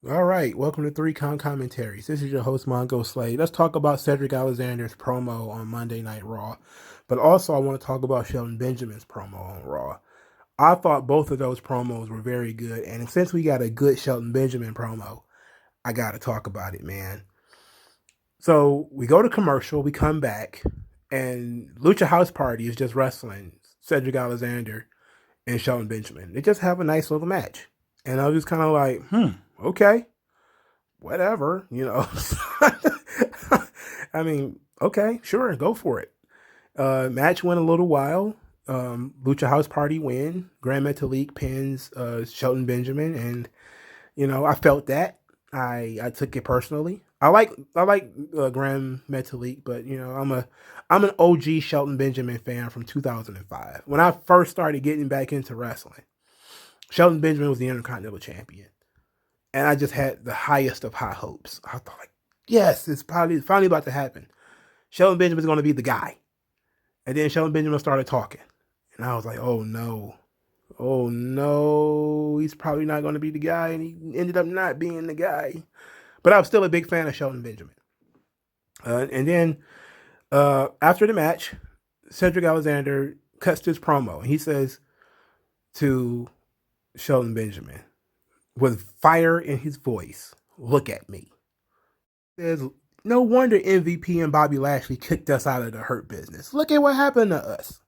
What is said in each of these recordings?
All right, welcome to Three Con Commentaries. This is your host, MongoSlade. Let's talk about Cedric Alexander's promo on Monday Night Raw, but also I want to talk about Shelton Benjamin's promo on Raw. I thought both of those promos were very good, and since we got a good Shelton Benjamin promo, I got to talk about it, man. So we go to commercial, we come back, and Lucha House Party is just wrestling Cedric Alexander and Shelton Benjamin. They just have a nice little match, and I was just kind of like, okay, whatever. I mean, okay, sure, go for it. Match went a little while. Lucha House Party win. Grand Metalik pins Shelton Benjamin, and I felt that. I took it personally. I like Grand Metalik, but I'm an OG Shelton Benjamin fan from 2005. When I first started getting back into wrestling, Shelton Benjamin was the Intercontinental Champion, and I just had the highest of high hopes. I thought, like, yes, it's probably finally about to happen. Shelton Benjamin's going to be the guy. And then Shelton Benjamin started talking. And I was like, oh no. Oh no. He's probably not going to be the guy. And he ended up not being the guy. But I was still a big fan of Shelton Benjamin. And then after the match, Cedric Alexander cuts his promo. And he says to Shelton Benjamin, with fire in his voice, look at me. He says, no wonder MVP and Bobby Lashley kicked us out of the Hurt Business. Look at what happened to us.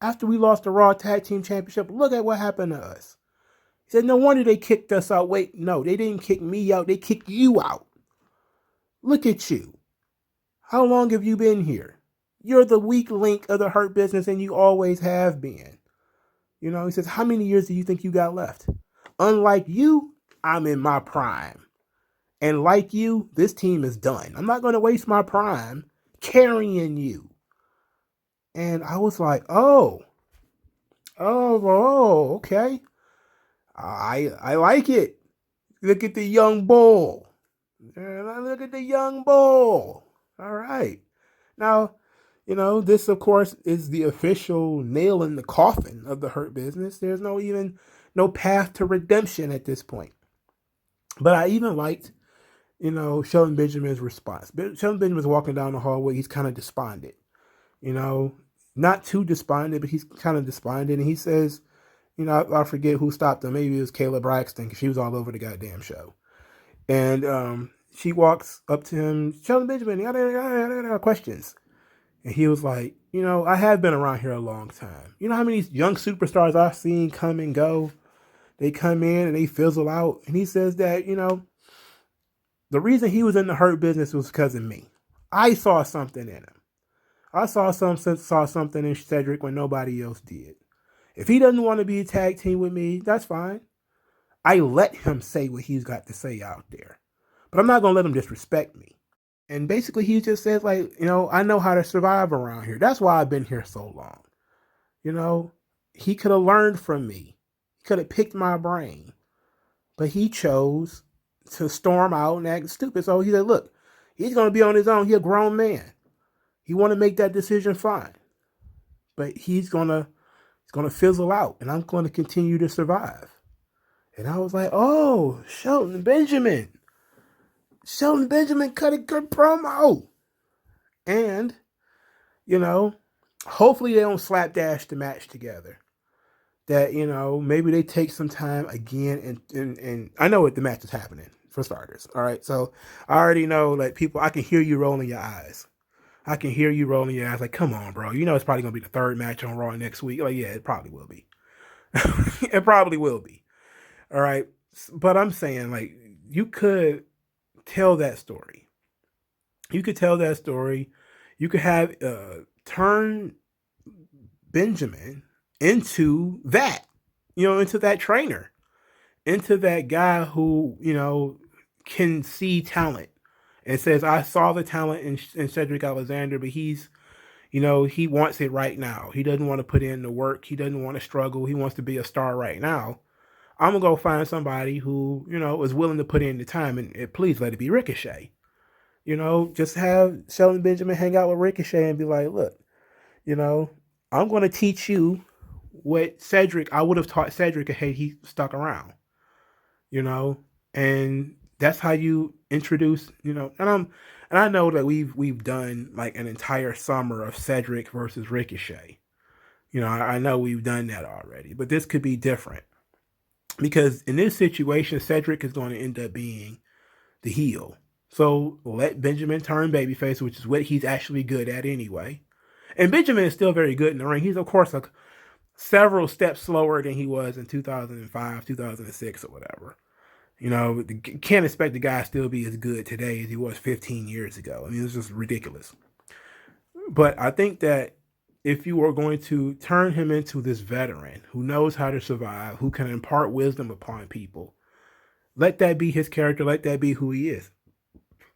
After we lost the Raw Tag Team Championship, look at what happened to us. He said, no wonder they kicked us out. Wait, no, they didn't kick me out. They kicked you out. Look at you. How long have you been here? You're the weak link of the Hurt Business, and you always have been. He says, how many years do you think you got left? Unlike you, I'm in my prime. And like you, this team is done. I'm not going to waste my prime carrying you. And I was like, okay. I like it. Look at the young bull. Look at the young bull. All right. Now, this, of course, is the official nail in the coffin of the Hurt Business. There's no path to redemption at this point. But I even liked Shelton Benjamin's response. Shelton Benjamin was walking down the hallway. He's kind of despondent. Not too despondent, but he's kind of despondent. And he says, I forget who stopped him. Maybe it was Kayla Braxton, because she was all over the goddamn show. And she walks up to him, Shelton Benjamin, I got questions. And he was like, I have been around here a long time. You know how many young superstars I've seen come and go? They come in and they fizzle out. And he says that, the reason he was in the Hurt Business was because of me. I saw something in him. I saw something in Cedric when nobody else did. If he doesn't want to be a tag team with me, that's fine. I let him say what he's got to say out there. But I'm not going to let him disrespect me. And basically he just says, like, I know how to survive around here. That's why I've been here so long. He could have learned from me. He could have picked my brain. But he chose to storm out and act stupid. So he said, look, he's going to be on his own. He's a grown man. He want to make that decision, fine. But he's going to fizzle out, and I'm going to continue to survive. And I was like, oh, Shelton Benjamin. Shelton Benjamin cut a good promo. And, hopefully they don't slapdash the match together. That, maybe they take some time again. And I know what the match is happening, for starters. All right. So I already know, like, people, I can hear you rolling your eyes. I can hear you rolling your eyes. Like, come on, bro. It's probably going to be the third match on Raw next week. Like, yeah, it probably will be. It probably will be. All right. But I'm saying, like, you could tell that story. You could tell that story. You could have turn Benjamin into that, into that trainer, into that guy who, can see talent and says, I saw the talent in Cedric Alexander, but he's, he wants it right now. He doesn't want to put in the work. He doesn't want to struggle. He wants to be a star right now. I'm going to go find somebody who, is willing to put in the time, and please let it be Ricochet. Just have Shelton Benjamin hang out with Ricochet and be like, look, I'm going to teach you what I would have taught Cedric had he stuck around. And that's how you introduce, and I know that we've done like an entire summer of Cedric versus Ricochet. I know we've done that already, but this could be different because in this situation, Cedric is going to end up being the heel. So let Benjamin turn babyface, which is what he's actually good at anyway. And Benjamin is still very good in the ring. He's of course like several steps slower than he was in 2005, 2006, or whatever. Can't expect the guy to still be as good today as he was 15 years ago. I mean, it's just ridiculous. But I think that if you are going to turn him into this veteran who knows how to survive, who can impart wisdom upon people, let that be his character. Let that be who he is.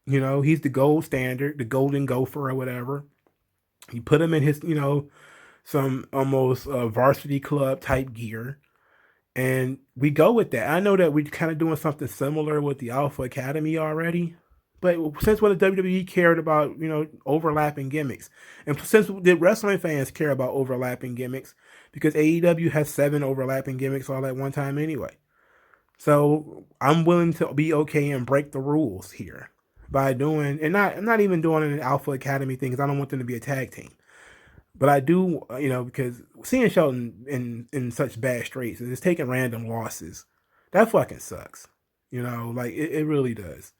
He's the gold standard, the golden gopher or whatever. You put him in his, some almost varsity club type gear. And we go with that. I know that we're kind of doing something similar with the Alpha Academy already. But since when the WWE cared about, overlapping gimmicks, and since did wrestling fans care about overlapping gimmicks, because AEW has 7 overlapping gimmicks all at one time anyway. So I'm willing to be okay and break the rules here by doing, and I'm not even doing an Alpha Academy thing because I don't want them to be a tag team. But I do, because seeing Shelton in such bad straits and just taking random losses, that fucking sucks. Like it really does.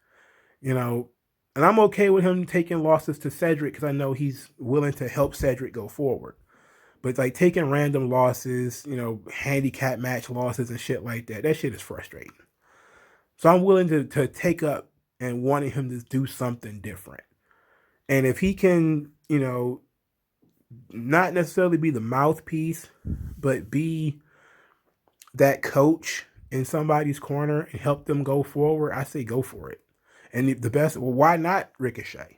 And I'm okay with him taking losses to Cedric because I know he's willing to help Cedric go forward. But like taking random losses, handicap match losses and shit like that shit is frustrating. So I'm willing to take up and wanting him to do something different. And if he can, not necessarily be the mouthpiece, but be that coach in somebody's corner and help them go forward, I say go for it. And the best, well, why not Ricochet?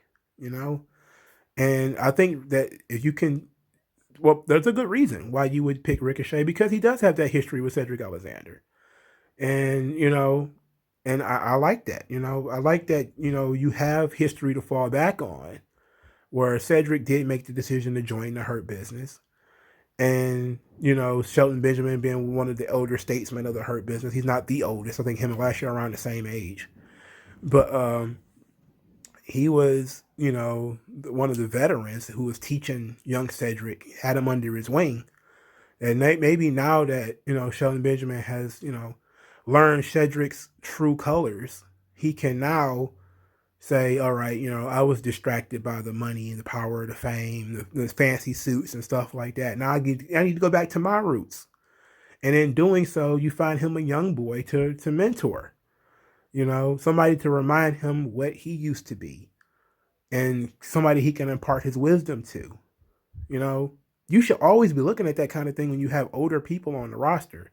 And I think that if you can, well, there's a good reason why you would pick Ricochet because he does have that history with Cedric Alexander. And, and I like that, I like that, you have history to fall back on where Cedric did make the decision to join the Hurt Business. And, Shelton Benjamin being one of the elder statesmen of the Hurt Business. He's not the oldest. I think him and Lashley are around the same age. But he was, one of the veterans who was teaching young Cedric, had him under his wing. And maybe now that, Shelton Benjamin has, learned Cedric's true colors, he can now say, all right, I was distracted by the money and the power, the fame, the fancy suits and stuff like that. Now I need to go back to my roots. And in doing so, you find him a young boy to mentor, somebody to remind him what he used to be and somebody he can impart his wisdom to. You should always be looking at that kind of thing when you have older people on the roster.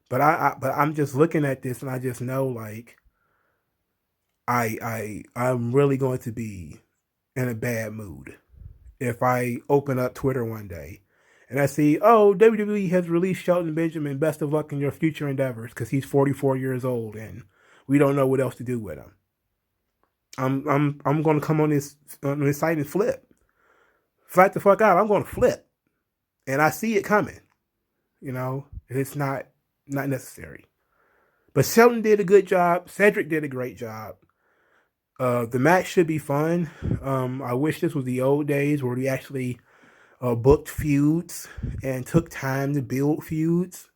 But I'm just looking at this and I just know like, I'm really going to be in a bad mood if I open up Twitter one day and I see, oh, WWE has released Shelton Benjamin. Best of luck in your future endeavors because he's 44 years old and we don't know what else to do with him. I'm going to come on this site and flip the fuck out. I'm going to flip, and I see it coming. It's not necessary. But Shelton did a good job. Cedric did a great job. The match should be fun. I wish this was the old days where we actually booked feuds and took time to build feuds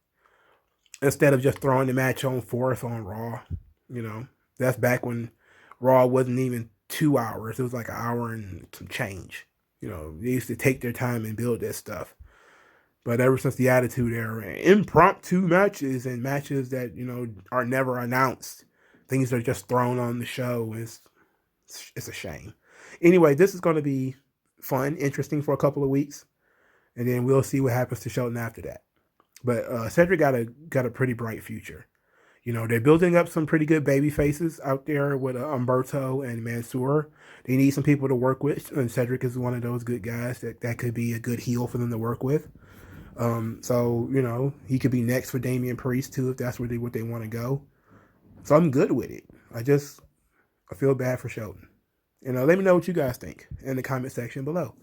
instead of just throwing the match on force on Raw. That's back when Raw wasn't even 2 hours. It was like an hour and some change. They used to take their time and build that stuff. But ever since the Attitude Era, impromptu matches and matches that, are never announced, things are just thrown on the show. It's a shame. Anyway, this is going to be fun, interesting for a couple of weeks, and then we'll see what happens to Shelton after that. But Cedric got a pretty bright future. They're building up some pretty good baby faces out there with Humberto and Mansoor. They need some people to work with, and Cedric is one of those good guys that could be a good heel for them to work with. So he could be next for Damian Priest too if that's what they want to go. So I'm good with it. I feel bad for Shelton. Let me know what you guys think in the comment section below.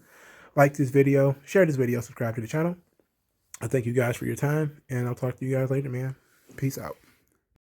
Like this video, share this video, subscribe to the channel. I thank you guys for your time, and I'll talk to you guys later, man. Peace out.